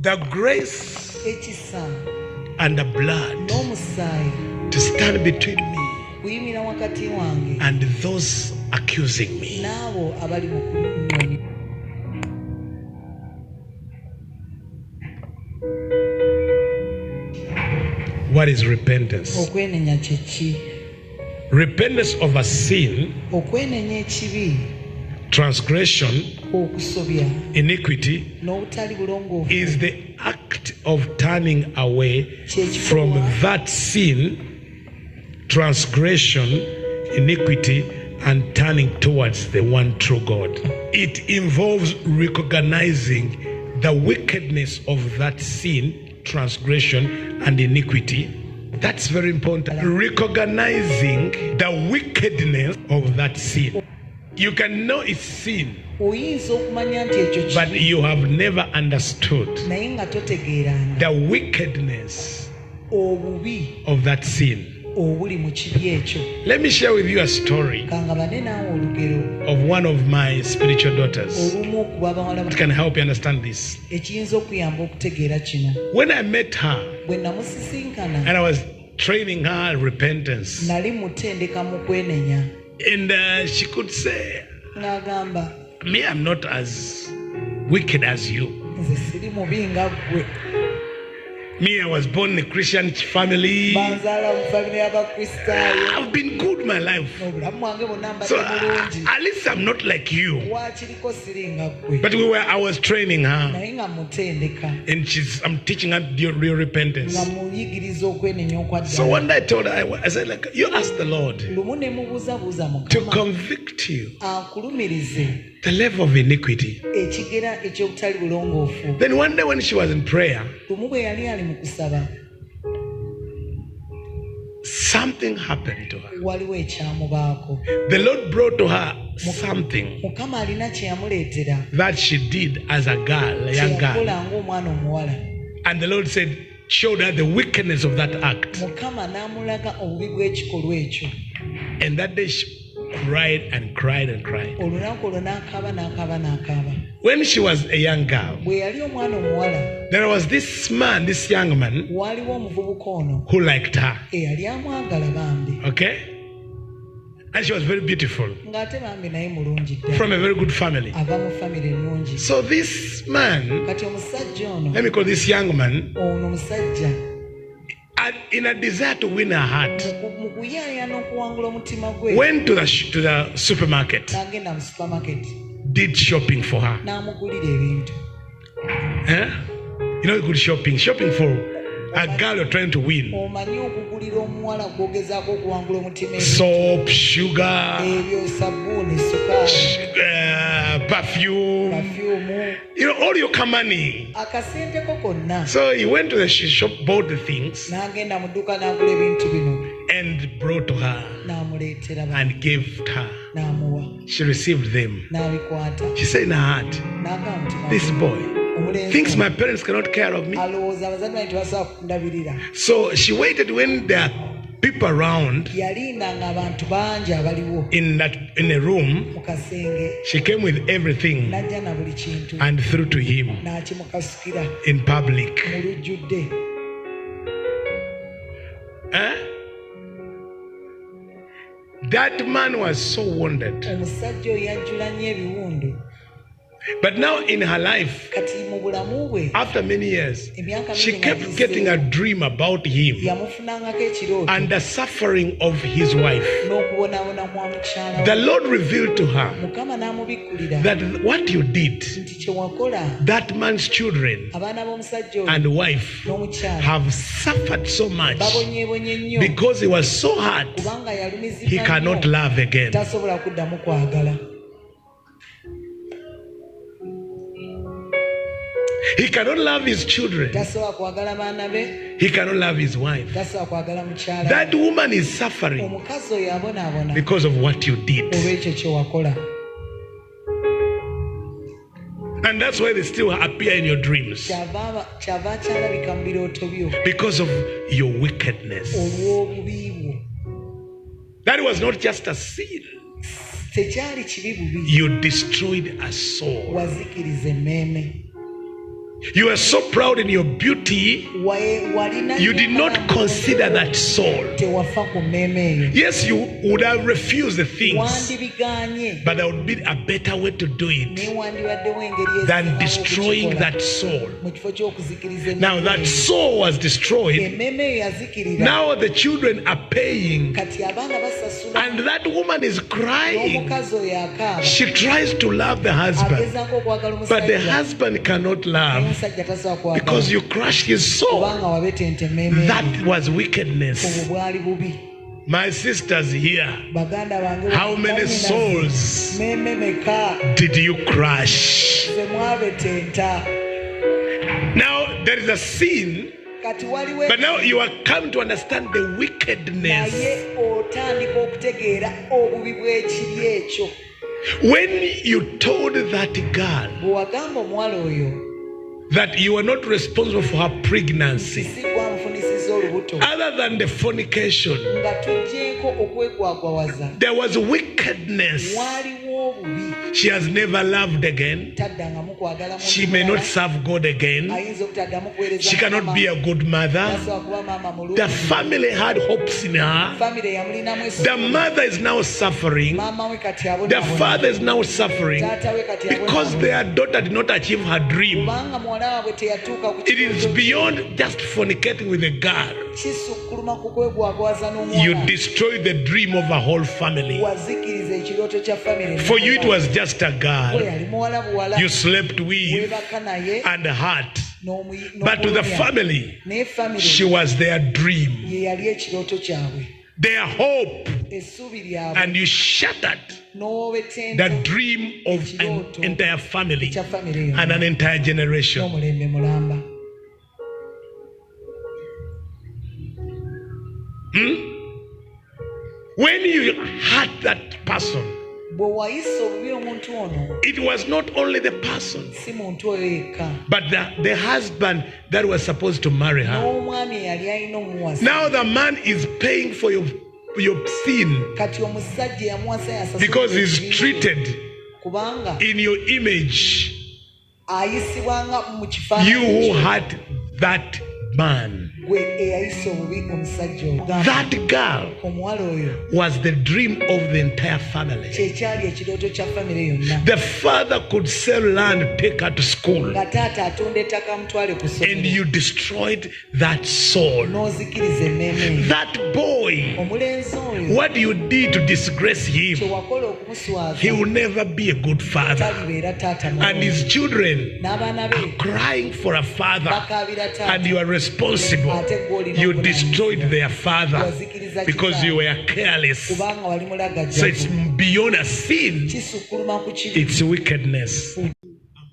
the grace ekisa and the blood n'omusaayi to stand between me kuyimira wakati wange and those accusing me. n'abo abali mu kunoonya. What is repentance? Okwenenya kye ki? Repentance of a sin, Okwenenya ekibi, transgression, okusobya iniquity n'obutali bulongoofu is the act of turning away from that sin, transgression, iniquity, and turning towards the one true God. It involves recognizing the wickedness of that sin, transgression, and iniquity. That's very important. Recognizing the wickedness of that sin. You can know it's sin, oyinza okumanya nti ekyo but kibi you have never understood naye nga totegeeranga the wickedness obubi of that sin. obuli mu kibi ekyo. Let me share with you a story Kangabane naawe olugero of one of my spiritual daughters. olumu okuba abawala It can help you understand this. ekiyinza okuyamba okutegeera kino. When I met her Bwe namusisinkana and I was training her repentance, nali mutendeka mu kwenenya and she could say, n'agamba me, I'm not as wicked as you. nze siri mubi nga ggwe, Me, I was born in a Christian family. banzaala mu famire y'abakristaayo, I've been good my life. obulamu bwange bwonna So mbadde bulungi, at least I'm not like you. waakiriko siri nga ggwe. But I was training her, Naye nga mutendeka and I'm teaching her real repentance. nga muyigiriza okwenenya okwa So ddala. one day I told her, I said, like, you ask the Lord Lumu ne mubuuzabuuza to Mukama convict you akulumirize the level of iniquity. ekigera eky'obutali bulongoofu. Then one day when she was in prayer, Lumu bwe yali ali mu kusaba, something happened to her. waliwo ekyamubaako. The Lord brought to her something Mukama alina kye yamuleetera that she did as a girl, a kye young girl. yakola ng'omwana omuwala. And the Lord said, showed her the wickedness of that act. Mukama n'amulaga obubi bw'ekikolwa ekyo. And that day she cried and cried and cried. Olunaku olwo n'akaaba n'akaaba n'akaaba. When she was a young girl, Bwe yali omwana omuwala, there was this man, this young man, waaliwo omuvubuka ono who liked her. eyali amwagala bambi, Okay? And she was very beautiful, ng'ate bambi naye mulungi ddala, from a very good family. ava mu famire ennungi. So this man, Kati omusajja ono, let me call this young man, ono omusajja in a desire to win her heart, mu kuyaayana okuwangula omutima gwe, went to the supermarket, n'agenda mu supermarket did shopping for her. n'amugulira ebintu. Eh? You know, good shopping for a girl you're trying to win. Omanyi okugulira omuwala gw'ogezaako okuwangula omutima, Soap, sugar, ebyo sabbuuni, sukaali, perfume, pafyumu, you know, all your money. akasenteko konna. So he went to the shop, bought the things, N'agenda mu dduuka n'agula ebintu bino and brought to her n'amuleetera and gave her. n'amuwa, She received them. n'abikwata, She said in her heart, n'agamba mutima this gwe, boy omulenzi thinks ono my parents cannot care of me. alowooza abazadde bange tebasobola kundabirira. So she waited when there are people around Yalinda ng'abantu bangi abaliwo in a room. mu kasenge, She came with everything n'ajja na buli kintu and threw to him n'akimukasukira in public. mu lujjudde. Eh? That man was so wounded. Omusajja oyo yajjula nnyo ebiwundu. But now in her life, Kati mu bulamu bwe after many years, emyaka she mingi kept ng'agisse, getting a dream about him yamufunangako ekirooto and the suffering of his wife. n'okubonaabona kwa mukyala The we. Lord revealed to her Mukama n'amubikkulira that what you did, nti kye wakola, that man's children abaana b'omusajja oyo and wife n'omukyala have suffered so much babonyeebonye nnyo because he was so hurt, kubanga he yalumizibwa cannot nnyo, love again. tasobola kuddamu kwagala. He cannot love his children. Tasobola kwagala baana be, He cannot love his wife. tasobola kwagala mukyala we. That woman is suffering Omukazi oyo abonaabona because of what you did. olw'ekyo kye wakola. And that's why they still appear in your dreams. Kyava kyalabika mu birooto byo Because of your wickedness. olw'obubi bwo. That was not just a sin. Tekyali kibi bubi, You destroyed a soul. wazikiriza emmeeme. You are so proud in your beauty, you did not consider that soul. Yes, you would have refused the things, but there would be a better way to do it than destroying that soul. Now that soul was destroyed. Now the children are paying, and that woman is crying. She tries to love the husband, but the husband cannot love because you crushed his soul. That was wickedness. My sisters here, how many souls did you crush? Now there is a sin, but now you are come to understand the wickedness. When you told that girl that you are not responsible for her pregnancy, other than the fornication, there was wickedness. She has never loved again. She may not serve God again. She cannot be a good mother. The family had hopes in her. The mother is now suffering. The father is now suffering because their daughter did not achieve her dream. It is beyond just fornicating with a girl. You destroyed the dream of a whole family. For you it was just a girl you slept with and hurt, but to the family she was their dream, their hope, and you shattered the dream of an entire family and an entire generation. When you hurt that person, it was not only the person, but the husband that was supposed to marry her. Now the man is paying for your sin because he's treated in your image. You who had that man, that girl was the dream of the entire family. The father could sell land, take her to school, and you destroyed that soul. That boy, what you did to disgrace him, he will never be a good father. And his children are crying for a father, and you are responsible. You destroyed their father because you were careless. So it's beyond a sin, it's wickedness.